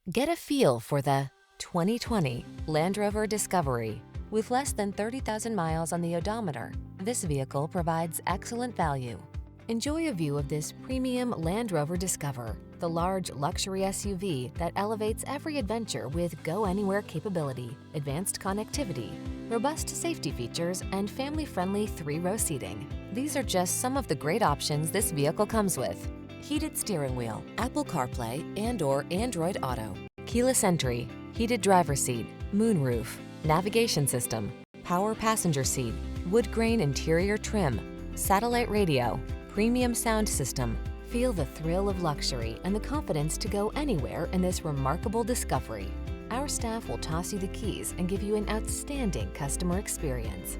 Get a feel for the 2020 Landrover Discovery. With less than 30,000 miles on the odometer, this vehicle provides excellent value. Enjoy a view of this premium Land Rover Discover, the large luxury SUV that elevates every adventure with go-anywhere capability, advanced connectivity, robust safety features, and family-friendly 3-row seating. These are just some of the great options this vehicle comes with: heated steering wheel, Apple CarPlay and/or Android Auto, keyless entry, heated driver's seat, moonroof, navigation system, power passenger seat, wood grain interior trim, satellite radio, premium sound system. Feel the thrill of luxury and the confidence to go anywhere in this remarkable discovery. Our staff will toss you the keys and give you an outstanding customer experience.